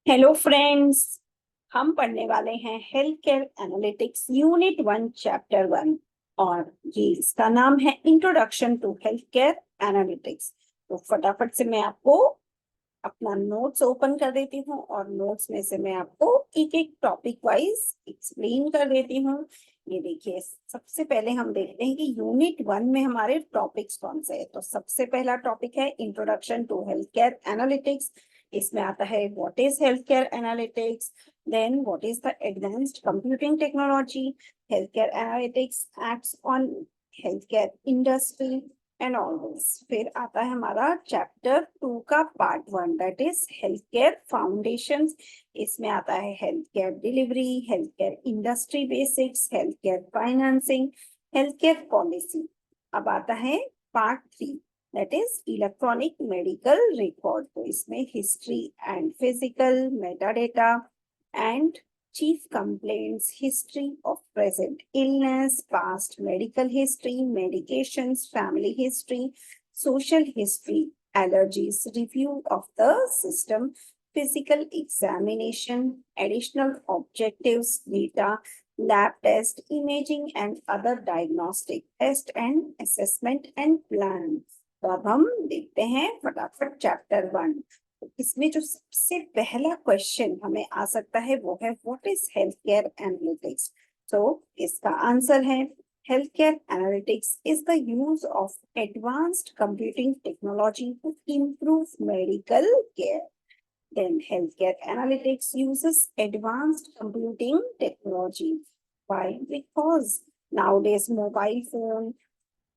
Hello friends. हम पढ़ने वाले हैं health care analytics unit 1 chapter 1। और ये इसका नाम है introduction to health care analytics. तो फटाफट से मैं आपको अपना नोट्स ओपन कर देती हूँ और नोट्स में से मैं आपको एक एक टॉपिक वाइज एक्सप्लेन कर देती हूँ। ये देखिए, सबसे पहले हम देखते हैं कि यूनिट 1 में हमारे टॉपिक्स कौन से हैं। तो सबसे पहला टॉपिक है introduction to health care analytics. इसमें आता है what is health care analytics, then what is the advanced computing technology, health care analytics acts on health care industry and all this. फिर आता है हमारा चैप्टर 2 का part 1, that is health care foundations. इसमें आता है health care delivery, health care industry basics, health care financing, health care policy. अब आता है part 3, that is electronic medical record. तो इसमें history and physical metadata and chief complaints, history of present illness, past medical history, medications, family history, social history, allergies, review of the system, physical examination, additional objectives, data, lab test, imaging and other diagnostic test and assessment and plan। तो अब हम देखते हैं फटाफट chapter 1। इसमें जो सबसे पहला क्वेश्चन हमें आ सकता है वो है what is health care analytics. तो इसका आंसर है health care analytics is the use of advanced computing technology to improve medical care। Then healthcare analytics uses advanced computing technology। Why? Because nowadays mobile phone,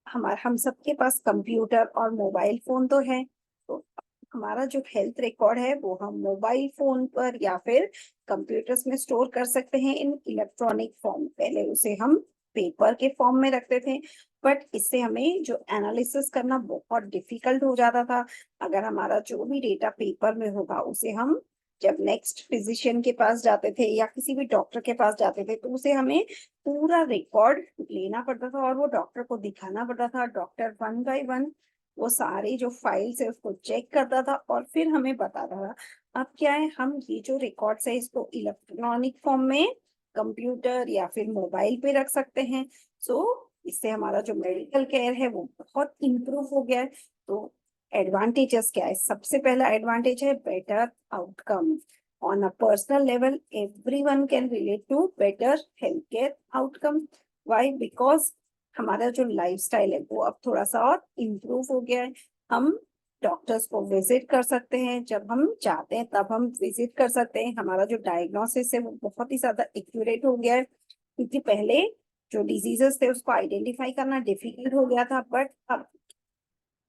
हम सबके पास computer और mobile phone तो है। तो हमारा जो हेल्थ रिकॉर्ड है वो हम मोबाइल फोन पर या फिर कंप्यूटर्स में स्टोर कर सकते हैं इन इलेक्ट्रॉनिक फॉर्म। पहले उसे हम पेपर के फॉर्म में रखते थे, बट इससे हमें जो एनालिसिस करना बहुत डिफिकल्ट हो जाता था। अगर हमारा जो भी डेटा पेपर में होगा उसे हम जब नेक्स्ट फिजिशियन के पास जाते थे या किसी भी डॉक्टर के पास जाते थे तो उसे हमें पूरा रिकॉर्ड लेना पड़ता था और वो डॉक्टर को दिखाना पड़ता था। डॉक्टर 1 बाय 1 वो सारी जो फाइल्स है उसको चेक करता था और फिर हमें बताता था। अब क्या है, हम ये जो रिकॉर्ड्स है इसको इलेक्ट्रॉनिक फॉर्म में कंप्यूटर या फिर मोबाइल पे रख सकते हैं। सो इससे हमारा जो मेडिकल केयर है वो बहुत इम्प्रूव हो गया है। तो एडवांटेजेस क्या है? सबसे पहला एडवांटेज है better outcome. On a personal level everyone can relate to better health care outcome. Why? Because हमारा जो लाइफस्टाइल है वो अब थोड़ा सा और इम्प्रूव हो गया है। हम डॉक्टर्स को विजिट कर सकते हैं, जब हम चाहते हैं तब हम विजिट कर सकते हैं। हमारा जो डायग्नोसिस है वो बहुत ही ज्यादा एक्यूरेट हो गया है, क्योंकि पहले जो डिजीजेस थे उसको आइडेंटिफाई करना डिफिकल्ट हो गया था, बट अब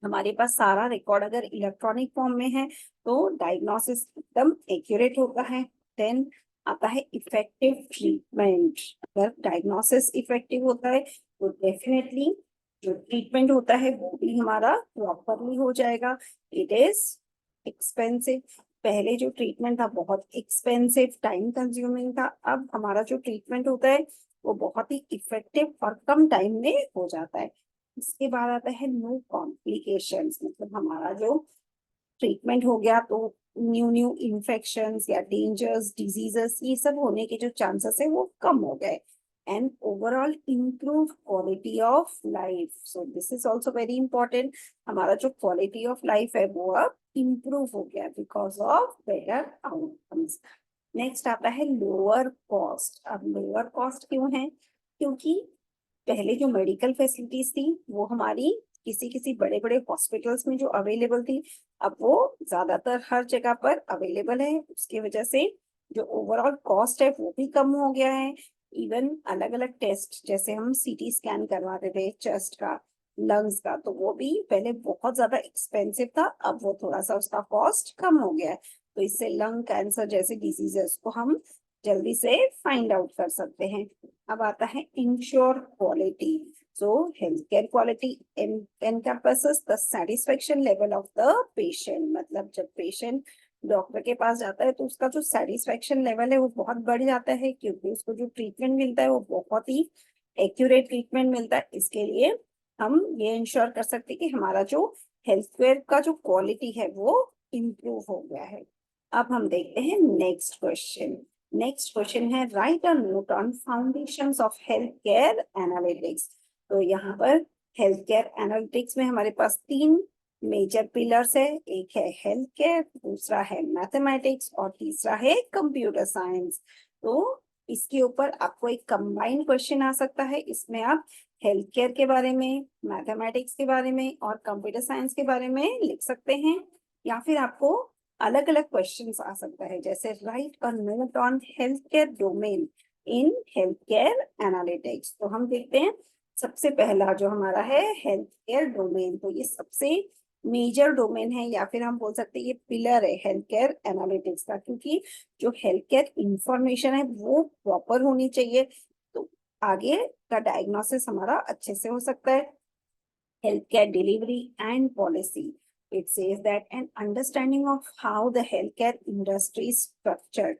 हमारे पास सारा रिकॉर्ड अगर इलेक्ट्रॉनिक फॉर्म में है तो डायग्नोसिस एकदम एक्यूरेट होता है। देन आता है इफेक्टिव ट्रीटमेंट। अगर डायग्नोसिस इफेक्टिव होता है तो डेफिनेटली जो ट्रीटमेंट होता है वो भी हमारा प्रॉपरली हो जाएगा। It is expensive. पहले जो ट्रीटमेंट था बहुत एक्सपेंसिव, टाइम कंज्यूमिंग था। अब हमारा जो ट्रीटमेंट होता है वो बहुत ही इफेक्टिव और कम टाइम में हो जाता है। इसके बाद आता है नो कॉम्प्लिकेशंस, मतलब हमारा जो ट्रीटमेंट हो गया तो न्यू न्यू इन्फेक्शंस या डेंजर्स डिजीजेस ये सब होने के जो चांसेस है वो कम हो गए। And overall improve quality of life. So this is also very important. हमारा जो क्वालिटी ऑफ लाइफ है वो अब इम्प्रूव हो गया because of better outcomes. Next आता है लोअर कॉस्ट। अब लोअर कॉस्ट क्यों है? क्योंकि पहले जो मेडिकल फैसिलिटीज थी वो हमारी किसी किसी बड़े बड़े हॉस्पिटल्स में जो अवेलेबल थी, अब वो ज्यादातर हर जगह पर अवेलेबल है। उसकी वजह से जो ओवरऑल कॉस्ट है वो भी कम हो गया है। इवन अलग अलग टेस्ट, जैसे हम सीटी स्कैन करवाते थे चेस्ट का, लंग्स का, तो वो भी पहले बहुत ज्यादा एक्सपेंसिव था, अब वो थोड़ा सा उसका कॉस्ट कम हो गया है। तो इससे लंग कैंसर जैसे डिजीजेस को हम जल्दी से फाइंड आउट कर सकते हैं। अब आता है ensure quality. So health care quality encompasses the satisfaction level of the patient। मतलब जब पेशेंट डॉक्टर के पास जाता है तो उसका जो सेटिस्फेक्शन लेवल है वो बहुत बढ़ जाता है, क्योंकि उसको जो ट्रीटमेंट मिलता है वो बहुत ही एक्यूरेट ट्रीटमेंट मिलता है। इसके लिए हम ये इंश्योर कर सकते हैं कि हमारा जो हेल्थ केयर का जो क्वालिटी है वो इम्प्रूव हो गया है। अब हम देखते हैं नेक्स्ट क्वेश्चन। नेक्स्ट क्वेश्चन है right a note on foundations of health care analytics. तो यहाँ पर हेल्थ केयर एनालिटिक्स में हमारे पास तीन मेजर पिलर्स है। एक है हेल्थ केयर, दूसरा है मैथमेटिक्स और तीसरा है कंप्यूटर साइंस। तो इसके ऊपर आपको एक कंबाइंड क्वेश्चन आ सकता है। इसमें आप हेल्थ केयर के बारे में, मैथमेटिक्स के बारे में और कंप्यूटर साइंस के बारे में लिख सकते हैं, या फिर आपको अलग अलग क्वेश्चंस आ सकता है, जैसे right a note on health care domain in health care analytics. तो हम देखते हैं सबसे पहला जो हमारा है हेल्थ केयर डोमेन। तो ये सबसे मेजर डोमेन है, या फिर हम बोल सकते हैं ये पिलर है हेल्थ केयर एनालिटिक्स का, क्योंकि जो हेल्थ केयर इंफॉर्मेशन है वो प्रॉपर होनी चाहिए, तो आगे का डायग्नोसिस हमारा अच्छे से हो सकता है। Healthcare delivery and policy. It says that an understanding of how the healthcare industry is structured,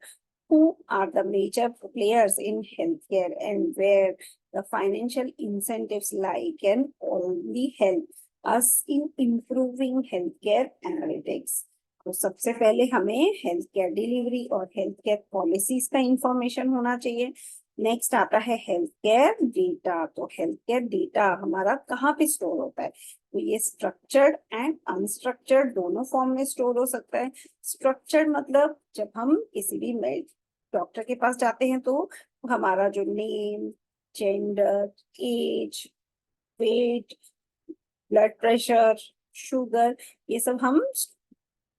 who are the major players in healthcare, and where the financial incentives lie can only help us in improving healthcare analytics. तो सबसे पहले हमें health care delivery और health care policies का information होना चाहिए। Next आता है हेल्थ केयर डेटा। तो हेल्थ केयर डेटा हमारा कहाँ पे स्टोर होता है? तो ये स्ट्रक्चर्ड एंड अनस्ट्रक्चर्ड दोनों फॉर्म में स्टोर हो सकता है। स्ट्रक्चर्ड मतलब जब हम किसी भी डॉक्टर के पास जाते हैं तो हमारा जो name, gender, age, weight, blood pressure, sugar, ये सब हम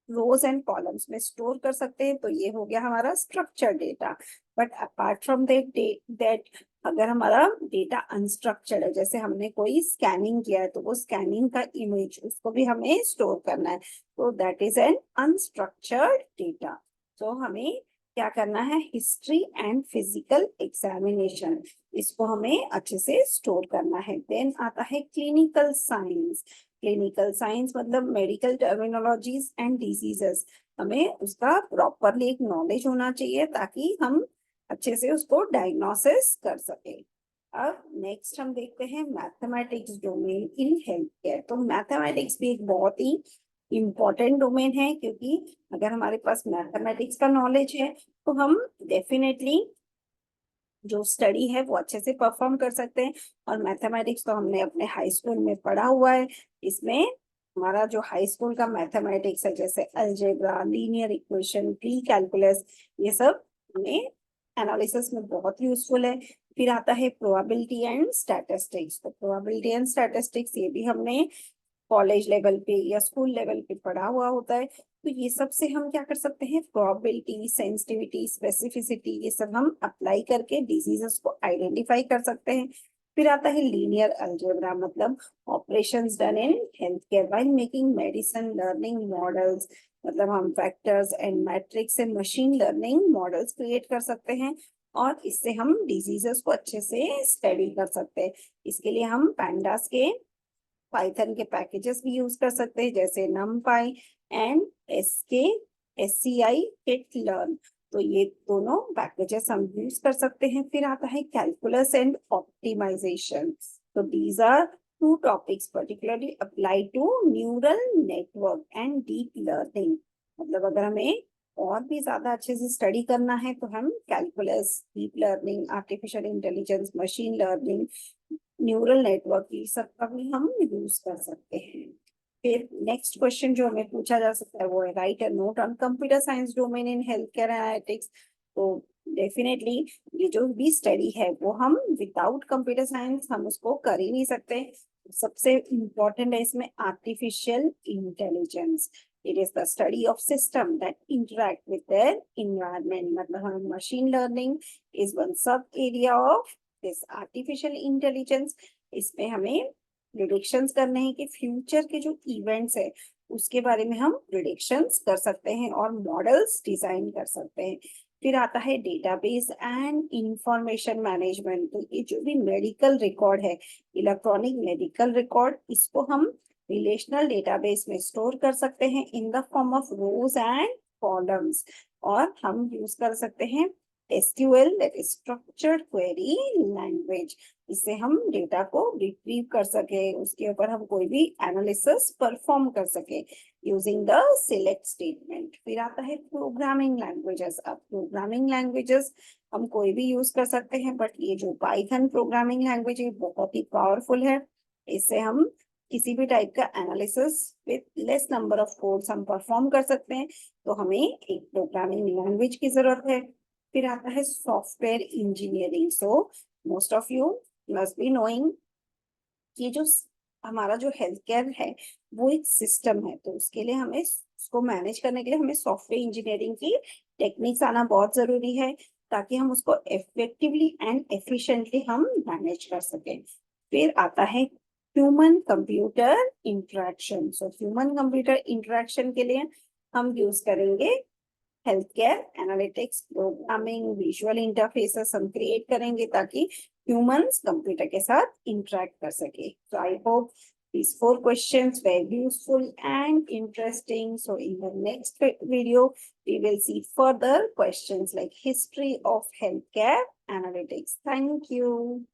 रोज एंड कॉलम्स में स्टोर कर सकते हैं। तो ये हो गया हमारा structure data. But apart from that अगर हमारा डेटा अनस्ट्रक्चर्ड है, जैसे हमने कोई स्कैनिंग किया है तो वो स्कैनिंग का इमेज उसको भी हमें स्टोर करना है, तो that is an unstructured data. तो हमें क्या करना है? हिस्ट्री एंड फिजिकल एग्जामिनेशन, इसको हमें अच्छे से स्टोर करना है। देन आता है क्लिनिकल साइंस। क्लिनिकल साइंस मतलब मेडिकल टर्मिनोलॉजीज एंड डिजीजेस, हमें उसका प्रॉपरली एक नॉलेज होना चाहिए ताकि हम अच्छे से उसको डायग्नोसिस कर सके। अब नेक्स्ट हम देखते हैं mathematics domain in health care. तो मैथमेटिक्स भी एक बहुत ही इम्पोर्टेंट डोमेन है, क्योंकि अगर हमारे पास मैथमेटिक्स का नॉलेज है तो हम डेफिनेटली जो स्टडी है वो अच्छे से परफॉर्म कर सकते हैं। और मैथमेटिक्स तो हमने अपने हाई स्कूल में पढ़ा हुआ है। इसमें हमारा जो हाई स्कूल का मैथमेटिक्स है, जैसे algebra, linear equation, pre calculus, ये सब हमें एनालिसिस में बहुत यूजफुल है। फिर आता है प्रोबेबिलिटी एंड स्टैटिस्टिक्स। तो प्रोबेबिलिटी एंड स्टैटिस्टिक्स ये भी हमने कॉलेज लेवल पे या स्कूल लेवल पे पढ़ा हुआ होता है। तो ये सब से हम क्या कर सकते हैं? प्रोबेबिलिटी, सेंसिटिविटी, स्पेसिफिसिटी, ये सब हम अप्लाई करके डिजीजेस को आइडेंटिफाई कर सकते हैं। फिर आता है लीनियर अलजेब्रा, मतलब operations done in health care while making medicine learning models, मतलब हम फैक्टर्स एंड मैट्रिक्स से मशीन लर्निंग मॉडल्स क्रिएट कर सकते हैं और इससे हम डिजीजेस को अच्छे से स्टडी कर सकते हैं। इसके लिए हम पैंडास के पाइथन के पैकेजेस भी यूज कर सकते हैं, जैसे numpy and SCI kit learn. तो ये दोनों पैकेजेस हम यूज कर सकते हैं। फिर आता है कैलकुलस एंड ऑप्टिमाइजेशन। तो these are two topics particularly apply to neural network and deep learning. मतलब अगर हमें और भी ज्यादा अच्छे से स्टडी करना है तो हम calculus, deep learning, artificial intelligence, machine learning, neural network, ये सब का भी हम यूज कर सकते हैं। फिर नेक्स्ट क्वेश्चन जो हमें पूछा जा सकता है वो है right a note on computer science domain in health care analytics. तो डेफिनेटली ये जो भी स्टडी है वो हम विदाउट कंप्यूटर साइंस हम उसको कर ही नहीं सकते। सबसे इम्पोर्टेंट है इसमें artificial intelligence. It is the study of system that interact with their environment. मतलब हम मशीन लर्निंग इज वन सब area of this artificial intelligence. इसमें हमें प्रिडिक्शंस करने हैं कि फ्यूचर के जो इवेंट्स है उसके बारे में हम प्रिडिक्शंस कर सकते हैं और मॉडल्स डिजाइन कर सकते हैं। फिर आता है डेटाबेस एंड इंफॉर्मेशन मैनेजमेंट। तो ये जो भी मेडिकल रिकॉर्ड है, इलेक्ट्रॉनिक मेडिकल रिकॉर्ड, इसको हम रिलेशनल डेटाबेस में स्टोर कर सकते हैं in the form of rose and columns. और हम यूज कर सकते हैं SQL, that is Structured Query Language. इससे हम डेटा को रिट्रीव कर सके, उसके ऊपर हम कोई भी एनालिसिस परफॉर्म कर सके यूजिंग द सिलेक्ट स्टेटमेंट. फिर आता है प्रोग्रामिंग लैंग्वेजेस. अब प्रोग्रामिंग लैंग्वेजेस हम कोई भी यूज कर सकते हैं, बट ये जो पाइथन प्रोग्रामिंग लैंग्वेज है बहुत ही पावरफुल है. इससे हम किसी भी टाइप का analysis with less number of codes हम परफॉर्म कर सकते हैं. तो हमें एक प्रोग्रामिंग लैंग्वेज की जरूरत है. फिर आता है software engineering. So most of you must be knowing कि जो हमारा जो हेल्थ केयर है वो एक सिस्टम है, तो उसके लिए हमें उसको मैनेज करने के लिए हमें सॉफ्टवेयर इंजीनियरिंग की टेक्निक्स आना बहुत जरूरी है, ताकि हम उसको इफेक्टिवली एंड एफिशिएंटली हम मैनेज कर सकें. फिर आता है human computer interaction. So human computer interaction के लिए हम यूज करेंगे health care analytics, programming, visual interfaces हम क्रिएट करेंगे ताकि ह्यूमंस कंप्यूटर के साथ इंटरेक्ट कर सके. सो I hope these 4 questions were useful and interesting. So in the next video, we will see further questions like history of healthcare analytics. Thank you.